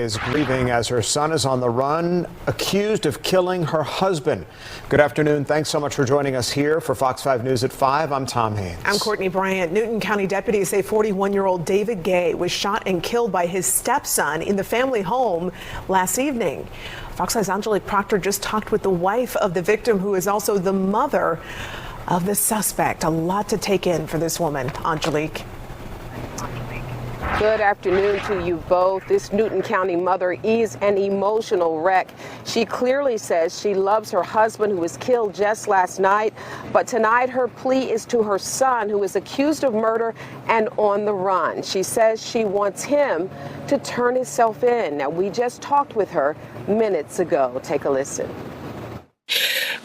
is grieving as her son is on the run, accused of killing her husband. Good afternoon. Thanks so much for joining us here for Fox 5 News at 5. I'm Tom Haynes. I'm Courtney Bryant. Newton County deputies say 41-year-old David Gay was shot and killed by his stepson in the family home last evening. Fox 5's Angelique Proctor just talked with the wife of the victim, who is also the mother of the suspect. A lot to take in for this woman. Angelique. Good afternoon to you both. This Newton County mother is an emotional wreck. She clearly says she loves her husband, who was killed just last night, but tonight her plea is to her son, who is accused of murder and on the run. She says she wants him to turn himself in. Now, we just talked with her minutes ago. Take a listen.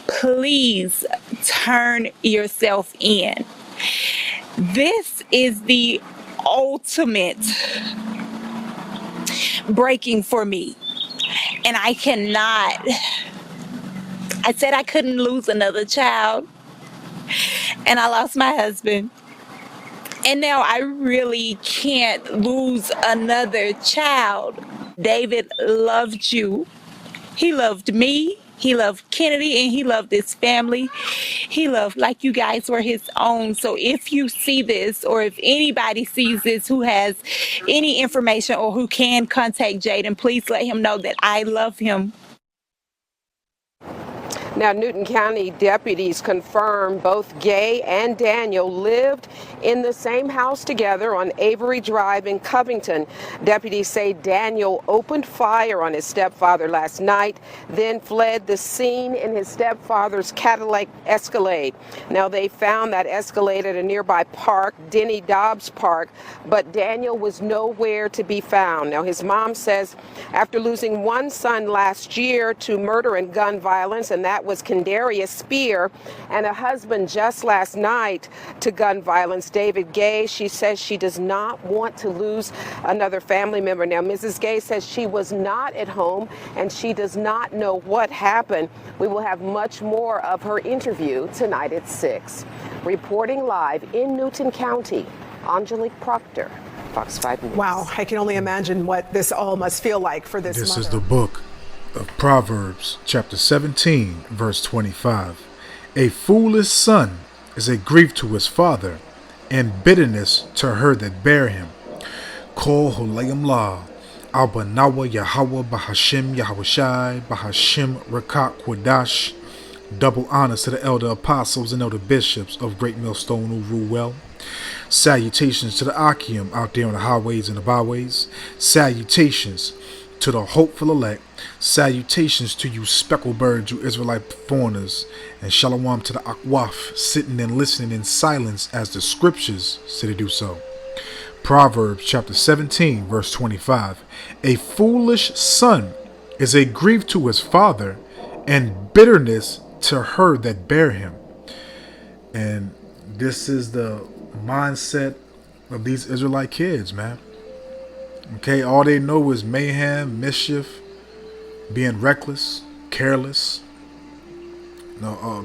Please turn yourself in. This is the ultimate breaking for me, and I said I couldn't lose another child, and I lost my husband, and now I really can't lose another child. David loved you. He loved me. He loved Kennedy, and he loved his family. He loved like you guys were his own. So if you see this, or if anybody sees this who has any information or who can contact Jaden, please let him know that I love him. Now, Newton County deputies confirm both Gay and Daniel lived in the same house together on Avery Drive in Covington. Deputies say Daniel opened fire on his stepfather last night, then fled the scene in his stepfather's Cadillac Escalade. Now, they found that Escalade at a nearby park, Denny Dobbs Park, but Daniel was nowhere to be found. Now, his mom says after losing one son last year to murder and gun violence, and that was Kendarius Spear, and a husband just last night to gun violence, David Gay, she says she does not want to lose another family member. Now, Mrs. Gay says she was not at home and she does not know what happened. We will have much more of her interview tonight at 6. Reporting live in Newton County, Angelique Proctor, Fox 5 News. Wow, I can only imagine what this all must feel like for this mother. This is the book of Proverbs, chapter 17, verse 25. A foolish son is a grief to his father, and bitterness to her that bear him. Kol Holayim La, Abba Nawa Yahweh Bahashim Yahushai Bahashim Rakak Kwadash. Double honors to the elder apostles and elder bishops of Great Millstone who rule well. Salutations to the Akim out there on the highways and the byways. Salutations to the hopeful elect. Salutations to you speckled birds, you Israelite foreigners, and shalom to the Akwaf, sitting and listening in silence as the scriptures say to do so. Proverbs chapter 17, verse 25. A foolish son is a grief to his father, and bitterness to her that bear him. And this is the mindset of these Israelite kids, man. Okay, all they know is mayhem, mischief, being reckless, careless,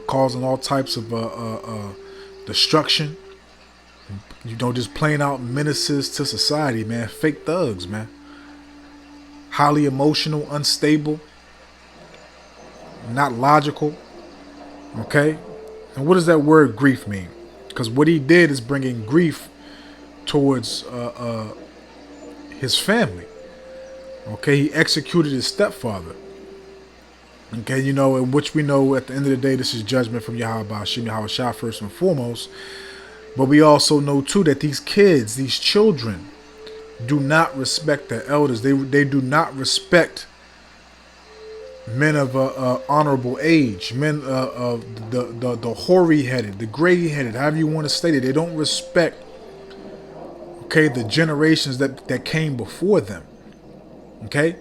causing all types of destruction. Just plain out menaces to society, man. Fake thugs, man. Highly emotional, unstable, not logical. Okay, and what does that word grief mean? Because what he did is bringing grief towards his family. Okay, he executed his stepfather. Okay, in which we know at the end of the day, this is judgment from Yahweh Ba'ashim Yahweh Shah first and foremost. But we also know too that these kids, these children, do not respect their elders. They do not respect men of honorable age, men of the hoary-headed, the gray-headed, however you want to state it. They don't respect, okay, the generations that came before them. Okay,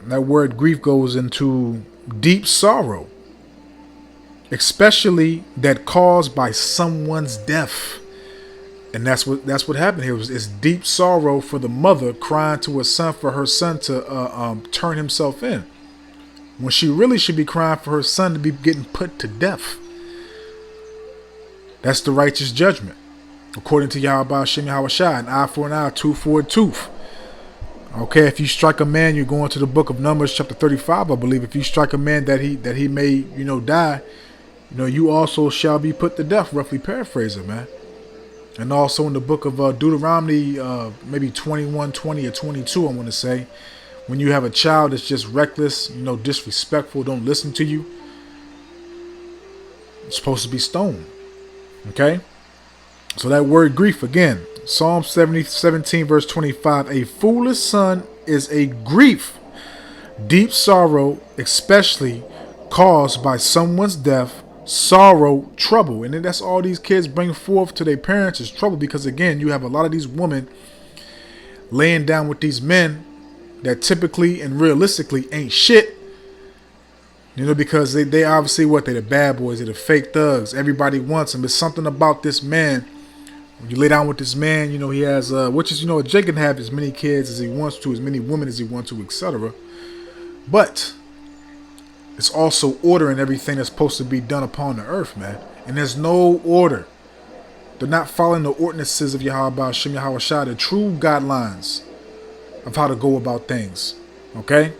that word grief goes into deep sorrow, especially that caused by someone's death. And that's what happened here. It's deep sorrow for the mother crying to her son for her son to turn himself in, when she really should be crying for her son to be getting put to death. That's the righteous judgment, according to Yahweh Shem Yahweh Shai, an eye for an eye, tooth for a tooth. Okay, if you strike a man, you're going to the book of Numbers, chapter 35, I believe. If you strike a man that he may, die, you also shall be put to death, roughly paraphrasing, man. And also in the book of Deuteronomy, maybe 21, 20, or 22, I want to say, when you have a child that's just reckless, disrespectful, don't listen to you, it's supposed to be stoned. Okay? So that word grief, again, Psalm 17, verse 25, a foolish son is a grief, deep sorrow, especially caused by someone's death, sorrow, trouble. And then that's all these kids bring forth to their parents is trouble, because again, you have a lot of these women laying down with these men that typically and realistically ain't shit. Because they obviously they're the bad boys, they're the fake thugs. Everybody wants them. There's something about this man. When you lay down with this man, he has, which is, Jake can have as many kids as he wants to, as many women as he wants to, etc. But it's also order in everything that's supposed to be done upon the earth, man. And there's no order. They're not following the ordinances of Yahweh Shem Yahweh Shai, the true guidelines of how to go about things. Okay?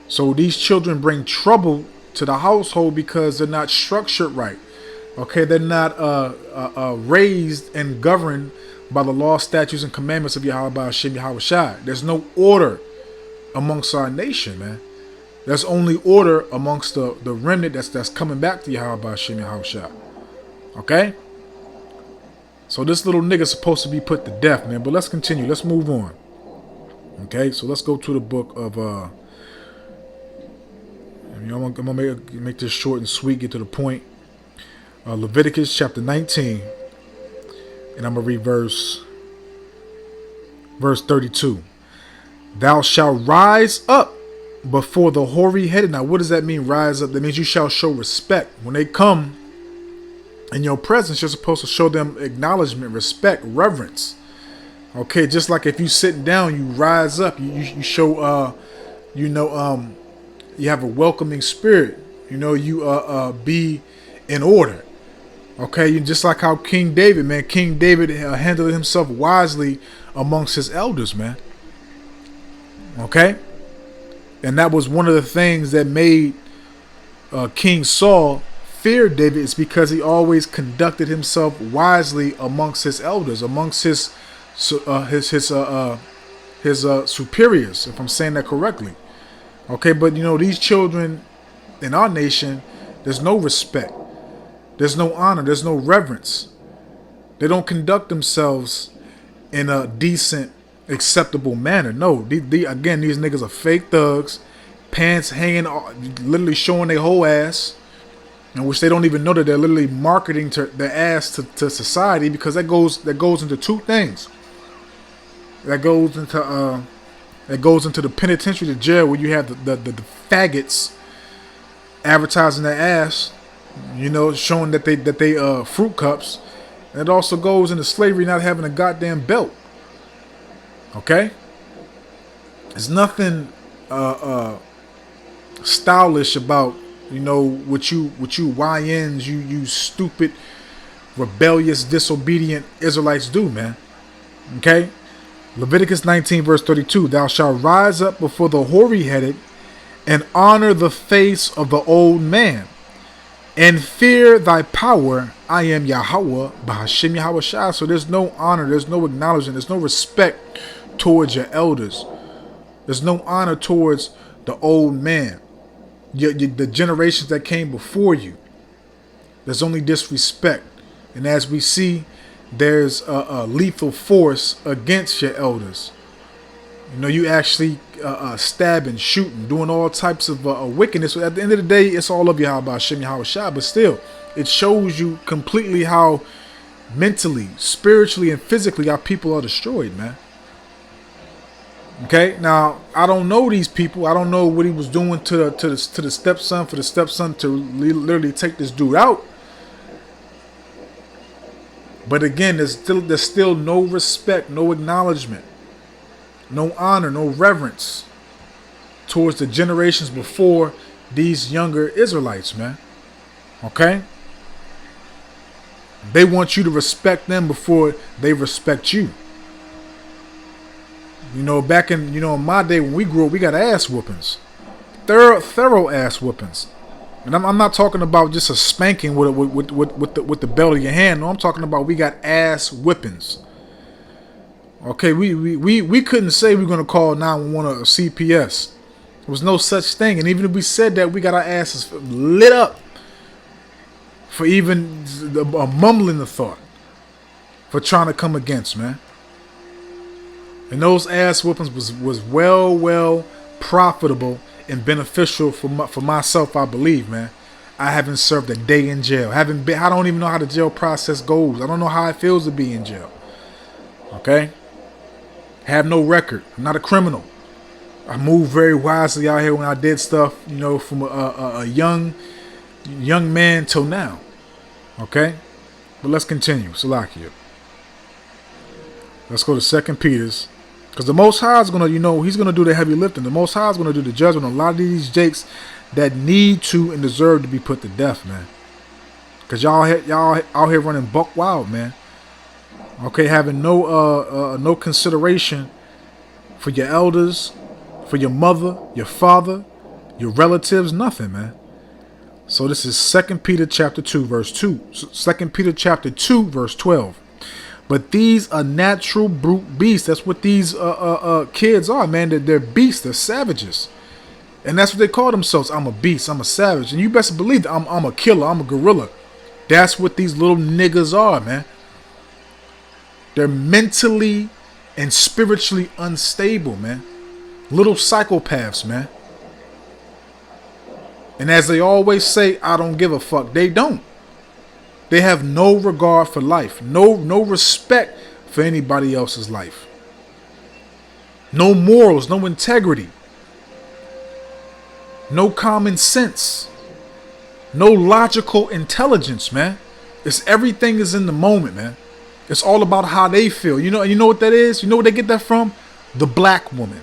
So these children bring trouble to the household because they're not structured right. Okay, they're not raised and governed by the law, statutes, and commandments of Yahweh Hashem Yahweh Shai. There's no order amongst our nation, man. There's only order amongst the remnant that's coming back to Yahweh Hashem Yahweh Shai. Okay? So this little nigga's supposed to be put to death, man. But let's continue. Let's move on. Okay, so let's go to the book of... I'm going to make this short and sweet, get to the point. Leviticus chapter 19, and I'm going to read verse 32. Thou shalt rise up before the hoary headed. Now, what does that mean, rise up? That means you shall show respect. When they come in your presence, you're supposed to show them acknowledgement, respect, reverence. Okay, just like if you sitting down, you rise up. You show, you have a welcoming spirit. You be in order. Okay, just like how King David handled himself wisely amongst his elders, man. Okay, and that was one of the things that made King Saul fear David, is because he always conducted himself wisely amongst his elders, amongst his superiors, if I'm saying that correctly. Okay, but these children in our nation, there's no respect. There's no honor. There's no reverence. They don't conduct themselves in a decent, acceptable manner. No, again, these niggas are fake thugs, pants hanging, literally showing their whole ass, in which they don't even know that they're literally marketing their ass to society, because that goes into two things. That goes into the penitentiary, the jail, where you have the faggots advertising their ass, showing that they fruit cups. And it also goes into slavery, not having a goddamn belt. Okay? There's nothing stylish about what you YNs, you stupid, rebellious, disobedient Israelites do, man. Okay? Leviticus 19 verse 32, thou shalt rise up before the hoary-headed and honor the face of the old man, and fear thy power. I am Yahweh, B'Hashem Yahweh Shai. So there's no honor, there's no acknowledgement, there's no respect towards your elders. There's no honor towards the old man, the generations that came before you. There's only disrespect. And as we see, there's a lethal force against your elders. You actually stabbing, shooting, doing all types of wickedness. At the end of the day, it's all of Yahweh Hashem Yahweh Shai. But still, it shows you completely how mentally, spiritually, and physically our people are destroyed, man. Okay, now I don't know these people. I don't know what he was doing to the stepson, for the stepson to literally take this dude out. But again, there's still no respect, no acknowledgement, no honor, no reverence towards the generations before these younger Israelites, man. Okay? They want you to respect them before they respect you. You know, back in, you know, in my day when we grew up, we got ass whoopings. Thorough ass whoopings. And I'm not talking about just a spanking with the belt of your hand. No, I'm talking about we got ass whippings. Okay, we couldn't say we were going to call 911 or CPS. There was no such thing. And even if we said that, we got our asses lit up for even mumbling the thought, for trying to come against, man. And those ass whoopings was well profitable and beneficial for myself, I believe, man. I haven't served a day in jail. I don't even know how the jail process goes. I don't know how it feels to be in jail. Okay? Have no record. I'm not a criminal. I moved very wisely out here when I did stuff, you know, from a young man till now. Okay? But let's continue. Salakia. Let's go to 2 Peter's. Because the Most High is going to, you know, he's going to do the heavy lifting. The Most High is going to do the judgment on a lot of these jakes that need to and deserve to be put to death, man. Because y'all out here running buck wild, man. Okay, having no consideration for your elders, for your mother, your father, your relatives, nothing, man. So this is 2 Peter chapter 2, verse 2. 2 Peter chapter 2, verse 12. But these are natural brute beasts. That's what these kids are, man. They're beasts. They're savages. And that's what they call themselves. I'm a beast. I'm a savage. And you best believe that I'm a killer. I'm a gorilla. That's what these little niggas are, man. They're mentally and spiritually unstable, man. Little psychopaths, man. And as they always say, I don't give a fuck. They don't. They have no regard for life. No respect for anybody else's life. No morals, no integrity. No common sense. No logical intelligence, man. Everything is in the moment, man. It's all about how they feel. You know what that is? You know where they get that from? The black woman.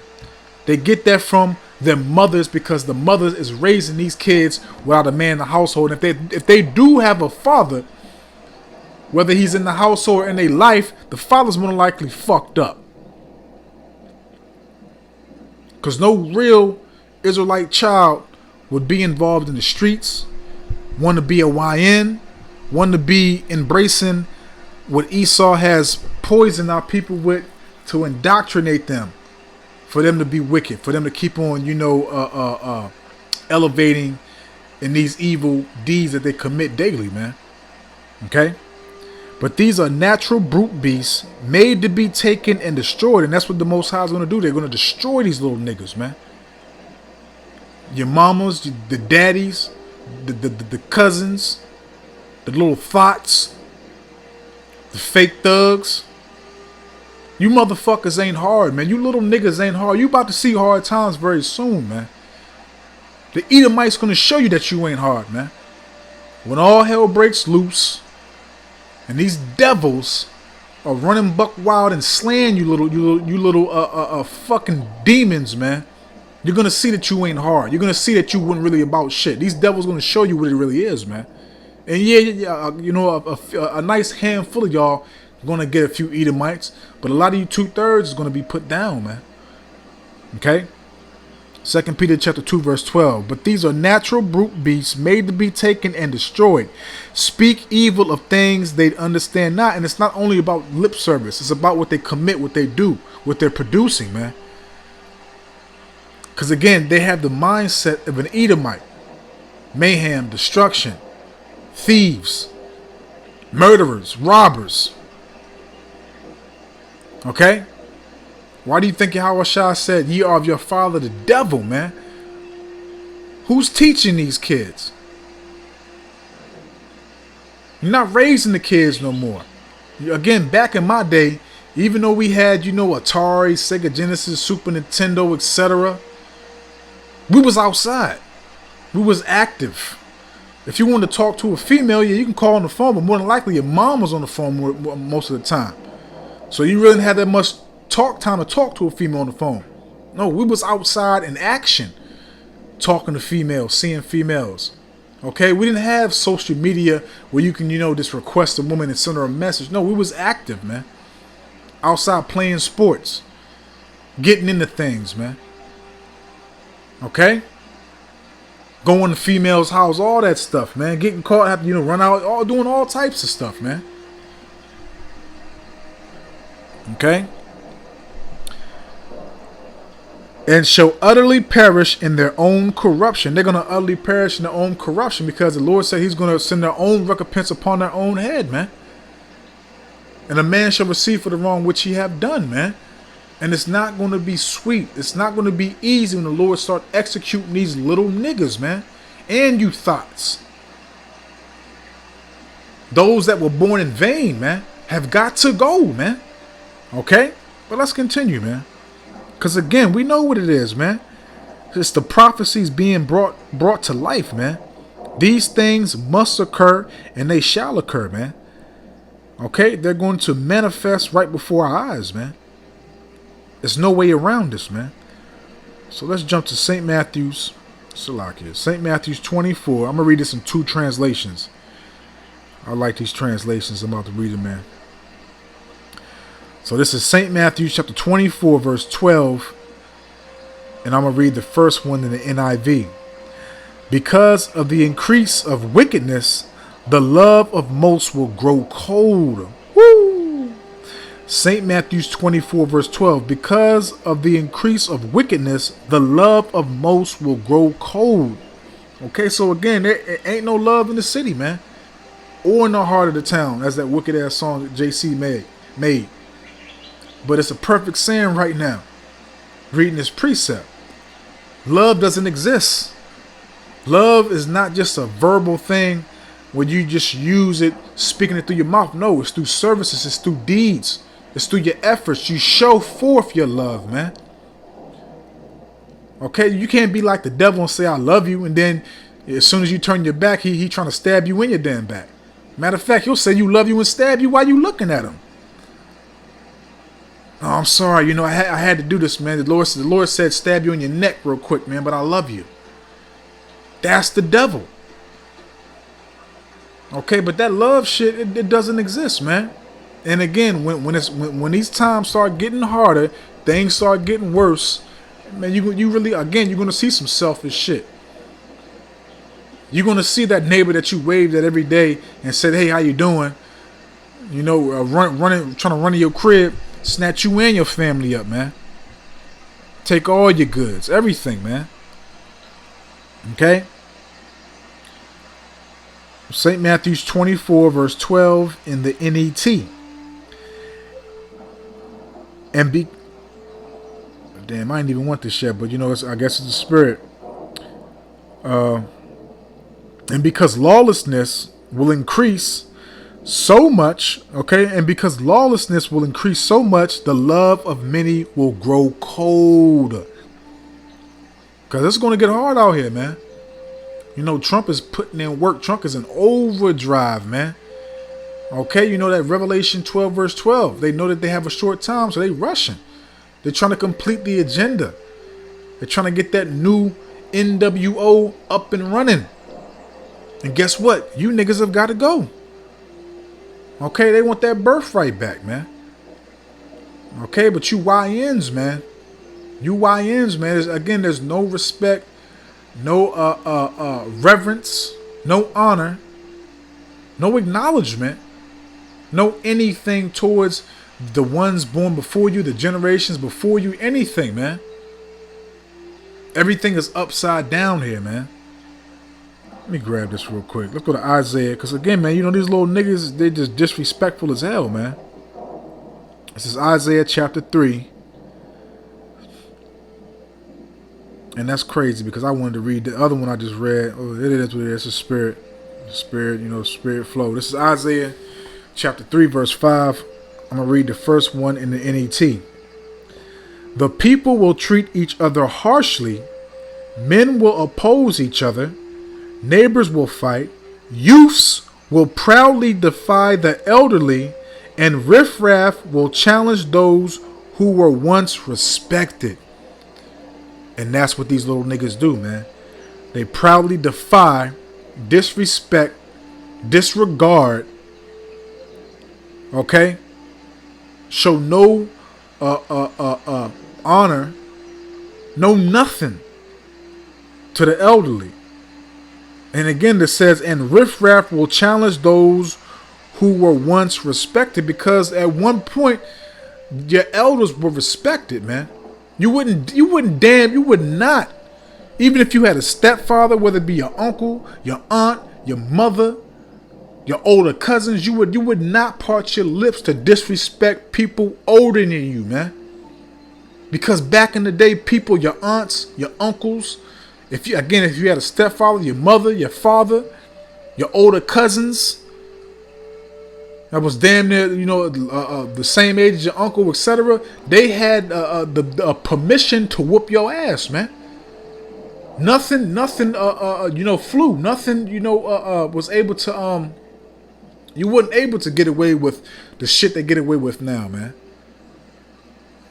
They get that from their mothers, because the mother is raising these kids without a man in the household. If they do have a father, whether he's in the household or in their life, the father's more than likely fucked up. Because no real Israelite child would be involved in the streets, want to be a YN, want to be embracing what Esau has poisoned our people with to indoctrinate them, for them to be wicked, for them to keep on, elevating in these evil deeds that they commit daily, man. Okay? But these are natural brute beasts made to be taken and destroyed. And that's what the Most High is going to do. They're going to destroy these little niggas, man. Your mamas, the daddies, the cousins, the little thoughts, the fake thugs. You motherfuckers ain't hard, man. You little niggas ain't hard. You about to see hard times very soon, man. The Edomite's going to show you that you ain't hard, man. When all hell breaks loose, and these devils are running buck wild and slaying you little fucking demons, man. You're gonna see that you ain't hard. You're gonna see that you wasn't really about shit. These devils gonna show you what it really is, man. And yeah, a nice handful of y'all gonna get a few Edomites, but a lot of you 2/3 is gonna be put down, man. Okay. 2 Peter chapter 2 verse 12. But these are natural brute beasts made to be taken and destroyed. Speak evil of things they understand not. And it's not only about lip service. It's about what they commit, what they do, what they're producing, man. Because again, they have the mindset of an Edomite. Mayhem, destruction, thieves, murderers, robbers. Okay? Why do you think Yahweh Shah said, ye are of your father the devil, man? Who's teaching these kids? You're not raising the kids no more. Again, back in my day, even though we had, Atari, Sega Genesis, Super Nintendo, etc., we was outside. We was active. If you want to talk to a female, yeah, you can call on the phone, but more than likely your mom was on the phone most of the time. So you really didn't have that much time to talk to a female on the phone. No, we was outside in action, talking to females, seeing females. Okay, we didn't have social media where you can, just request a woman and send her a message. No, we was active, man. Outside playing sports. getting into things, man. Okay? Going to females' house, all that stuff, man. Getting caught, have to, run out, all doing all types of stuff, man. Okay? And shall utterly perish in their own corruption. They're going to utterly perish in their own corruption because the Lord said he's going to send their own recompense upon their own head, man. And a man shall receive for the wrong which he have done, man. And it's not going to be sweet. It's not going to be easy when the Lord start executing these little niggas, man. And you thoughts. Those that were born in vain, man, have got to go, man. Okay? But let's continue, man. Because again, we know what it is, man. It's the prophecies being brought to life, man. These things must occur and they shall occur, man. Okay? They're going to manifest right before our eyes, man. There's no way around this, man. So let's jump to St. Matthew's. St. Matthew's 24. I'm going to read this in two translations. I like these translations. I'm about to read them, man. So this is St. Matthew chapter 24, verse 12. And I'm going to read the first one in the NIV. Because of the increase of wickedness, the love of most will grow cold. Woo! St. Matthew's 24, verse 12. Because of the increase of wickedness, the love of most will grow cold. Okay, so again, there ain't no love in the city, man. Or in the heart of the town, as that wicked ass song that JC made. But it's a perfect saying right now. Reading this precept. Love doesn't exist. Love is not just a verbal thing where you just use it, speaking it through your mouth. No, it's through services, it's through deeds. It's through your efforts. You show forth your love, man. Okay, you can't be like the devil and say I love you, and then as soon as you turn your back, he trying to stab you in your damn back. Matter of fact, he'll say you love you and stab you while you looking at him. Oh, I'm sorry, I had to do this, man. The Lord said stab you in your neck real quick, man, but I love you. That's the devil. Okay, but that love shit, it doesn't exist, man. And again, when these times start getting harder, things start getting worse, man, you really, again, you're gonna see some selfish shit. You're gonna see that neighbor that you waved at every day and said, "Hey, how you doing?" Trying to run to your crib, snatch you and your family up, man. Take all your goods, everything, man. Okay. St. Matthew's 24, verse 12 in the NET. And damn, I didn't even want this yet, but I guess it's the spirit. And because lawlessness will increase so much, okay, and because lawlessness will increase so much, the love of many will grow cold. Because it's going to get hard out here, man. Trump is putting in work. Trump is in overdrive, man. Okay, that Revelation 12, verse 12. They know that they have a short time, so they rushing. They're trying to complete the agenda. They're trying to get that new NWO up and running. And guess what? You niggas have got to go. Okay, they want that birthright back, man. Okay, but you YNs, man. You YNs, man. Again, there's no respect, no reverence, no honor, no acknowledgement, no anything towards the ones born before you, the generations before you, anything, man. Everything is upside down here, man. Let me grab this real quick. Let's go to Isaiah, because again, man, these little niggas, they just disrespectful as hell, man. This is Isaiah chapter 3. And that's crazy because I wanted to read the other one I just read. Oh, it is what it is. It's a spirit, spirit flow. This is Isaiah chapter 3, verse 5. I'm going to read the first one in the NET. The people will treat each other harshly. Men will oppose each other. Neighbors will fight. Youths will proudly defy the elderly. And riffraff will challenge those who were once respected. And that's what these little niggas do, man. They proudly defy, disrespect, disregard, okay? Show no honor, no nothing to the elderly. And again, it says, and riffraff will challenge those who were once respected, because at one point your elders were respected, man. You would not, even if you had a stepfather, whether it be your uncle, your aunt, your mother, your older cousins, you would not part your lips to disrespect people older than you, man. Because back in the day, people, your aunts, your uncles, if you had a stepfather, your mother, your father, your older cousins that was damn near, the same age as your uncle, etc., they had the permission to whoop your ass, man. Nothing, flew. Nothing, was able to, you weren't able to get away with the shit they get away with now, man.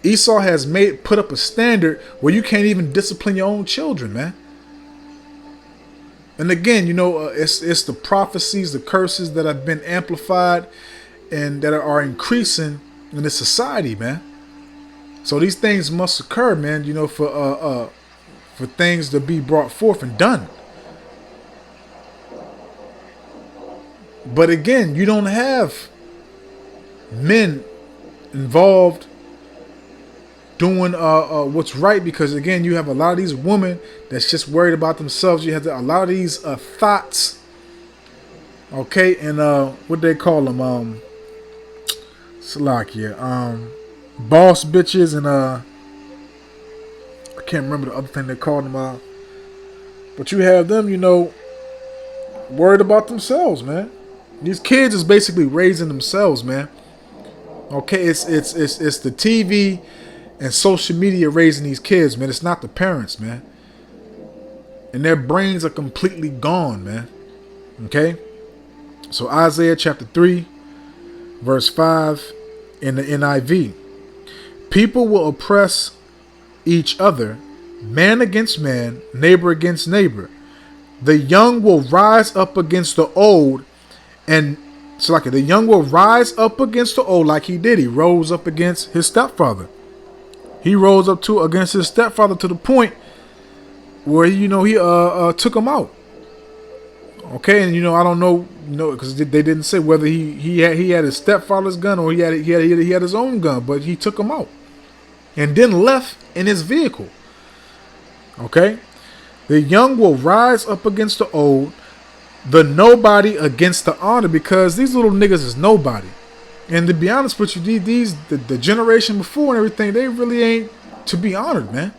Esau has put up a standard where you can't even discipline your own children, man. And again, it's the prophecies, the curses that have been amplified and that are increasing in this society, man. So these things must occur, man, for things to be brought forth and done. But again, you don't have men involved doing what's right, because again, you have a lot of these women that's just worried about themselves. You have a lot of these thoughts, okay, and what they call them, Salakia, boss bitches, and I can't remember the other thing they called them, but you have them, worried about themselves, man. These kids is basically raising themselves, man. Okay, it's the TV and social media raising these kids, man. It's not the parents, man. And their brains are completely gone, man. Okay? So Isaiah chapter 3, verse 5 in the NIV. People will oppress each other, man against man, neighbor against neighbor. The young will rise up against the old, and so like the young will rise up against the old, like he did. He rose up against his stepfather. He rose up against his stepfather to the point where he took him out. Okay, and I don't know, because they didn't say whether he had his stepfather's gun or he had his own gun, but he took him out and then left in his vehicle. Okay, the young will rise up against the old, the nobody against the honor, because these little niggas is nobody. And to be honest with you, the generation before and everything, they really ain't to be honored, man.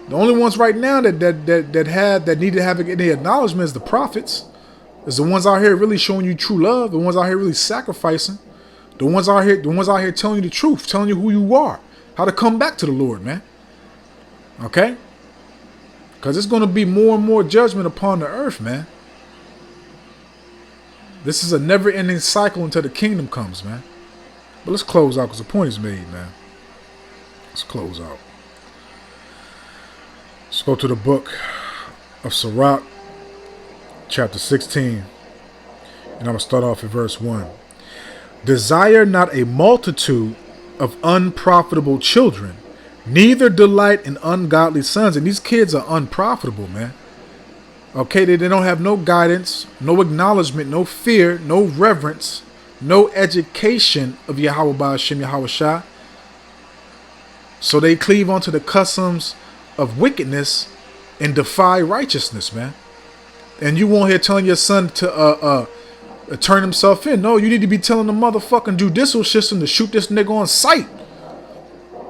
The only ones right now that need to have any acknowledgement is the prophets. Is the ones out here really showing you true love, the ones out here really sacrificing, the ones out here telling you the truth, telling you who you are, how to come back to the Lord, man. Okay? Because it's going to be more and more judgment upon the earth, man. This is a never-ending cycle until the kingdom comes, man. But let's close out, because the point is made, man. Let's close out. Let's go to the book of Sirach, chapter 16. And I'm going to start off at verse 1. Desire not a multitude of unprofitable children, neither delight in ungodly sons. And these kids are unprofitable, man. Okay, they don't have no guidance, no acknowledgement, no fear, no reverence, no education of Yahweh Ba'ashem Yahweh Shah. So they cleave onto the customs of wickedness and defy righteousness, man. And you won't hear telling your son to turn himself in. No, you need to be telling the motherfucking judicial system to shoot this nigga on sight.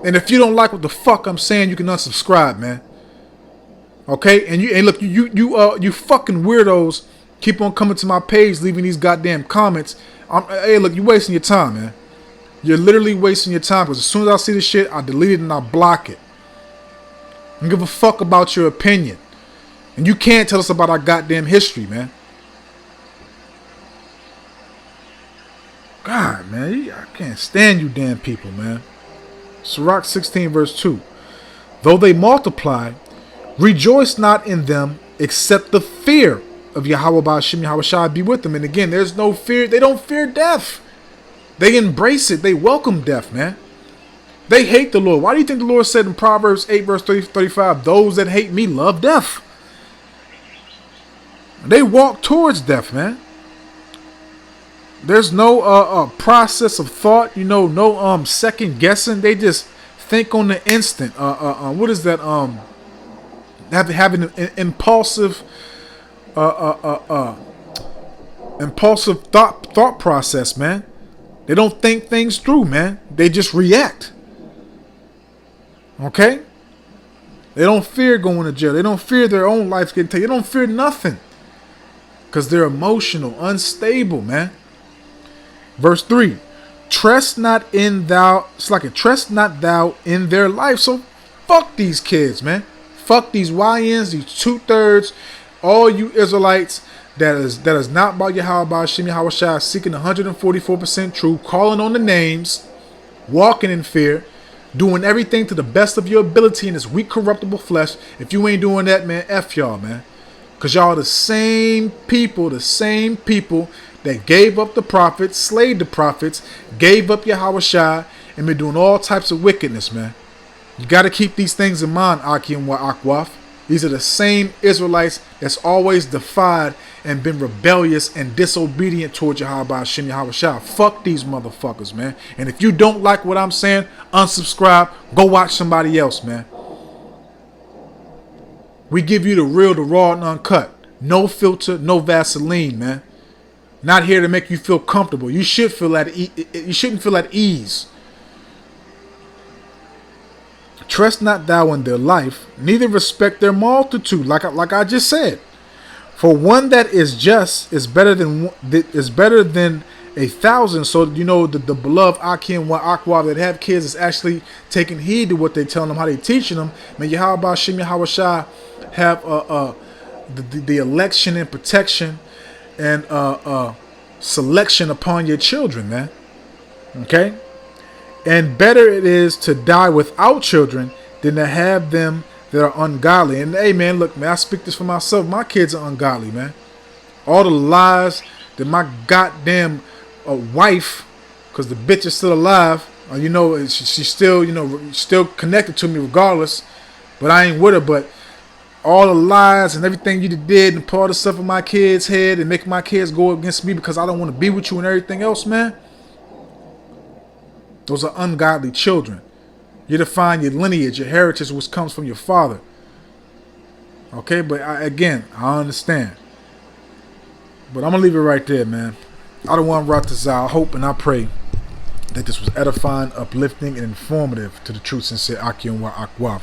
And if you don't like what the fuck I'm saying, you can unsubscribe, man. Okay, and look, you fucking weirdos keep on coming to my page, leaving these goddamn comments. Hey, look, you're wasting your time, man. You're literally wasting your time, because as soon as I see this shit, I delete it and I block it. I don't give a fuck about your opinion, and you can't tell us about our goddamn history, man. God, man, I can't stand you damn people, man. Sirach 16 verse 2. Though they multiply, rejoice not in them, except the fear of Yahweh Ba'ashem Yahweh Shai be with them. And again, there's no fear. They don't fear death. They embrace it. They welcome death, man. They hate the Lord. Why do you think the Lord said in Proverbs 8 verse 35, those that hate me love death? They walk towards death, man. There's no process of thought, no second guessing. They just think on the instant. What is that? Having an impulsive thought process, man. They don't think things through, man. They just react. Okay? They don't fear going to jail. They don't fear their own lives getting taken. They don't fear nothing. Because they're emotional, unstable, man. Verse 3. Trust not thou in their life. So fuck these kids, man. Fuck these YNs, these 2/3, all you Israelites that is not about Yahweh Ba'ashim Yahweh Shai, seeking 144% truth, calling on the names, walking in fear, doing everything to the best of your ability in this weak, corruptible flesh. If you ain't doing that, man, F y'all, man. Because y'all are the same people that gave up the prophets, slayed the prophets, gave up Yahweh Shai, and been doing all types of wickedness, man. You got to keep these things in mind, Aki and Akwaf. These are the same Israelites that's always defied and been rebellious and disobedient towards Yahweh Hashem Yahweh Shah. Fuck these motherfuckers, man. And if you don't like what I'm saying, unsubscribe. Go watch somebody else, man. We give you the real, the raw, and uncut. No filter, no Vaseline, man. Not here to make you feel comfortable. You should feel you shouldn't feel at ease. Trust not thou in their life, neither respect their multitude, like I just said. For one that is just is better than 1,000. So the beloved Akim wa Akwa that have kids is actually taking heed to what they telling them, how they teaching them. May Yahweh Ba'ashim Yahweh Shai have the election and protection and selection upon your children, man. Okay. And better it is to die without children than to have them that are ungodly. And hey, man, look, man, I speak this for myself. My kids are ungodly, man. All the lies that my goddamn wife, because the bitch is still alive, she's still, still connected to me regardless. But I ain't with her. But all the lies and everything you did and put all the stuff in my kids' head and make my kids go against me because I don't want to be with you and everything else, man. Those are ungodly children. You define your lineage, your heritage, which comes from your father. Okay, but I understand. But I'm going to leave it right there, man. I don't want to rot this out. I hope and I pray that this was edifying, uplifting, and informative to the true sincere Akim wa Akwaf.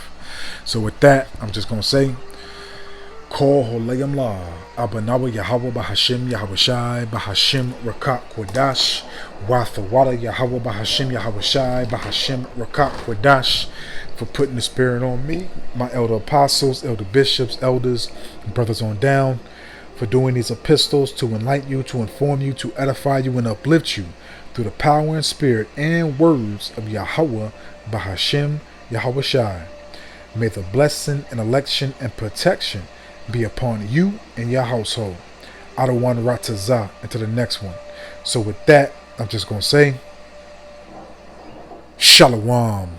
So with that, I'm just going to say, Kol Holayam La, Abanawa Yahweh Bahashim Yahweh Shai, Bahashim Rakak Kodash, Wathawada Yahweh Bahashim Yahweh Shai, Bahashim Rakak Kodash, for putting the spirit on me, my elder apostles, elder bishops, elders, and brothers on down, for doing these epistles to enlighten you, to inform you, to edify you, and uplift you through the power and spirit and words of Yahweh Bahashim Yahweh Shai. May the blessing and election and protection be upon you and your household. I don't want to ratazah into the next one. So with that, I'm just going to say, Shalom.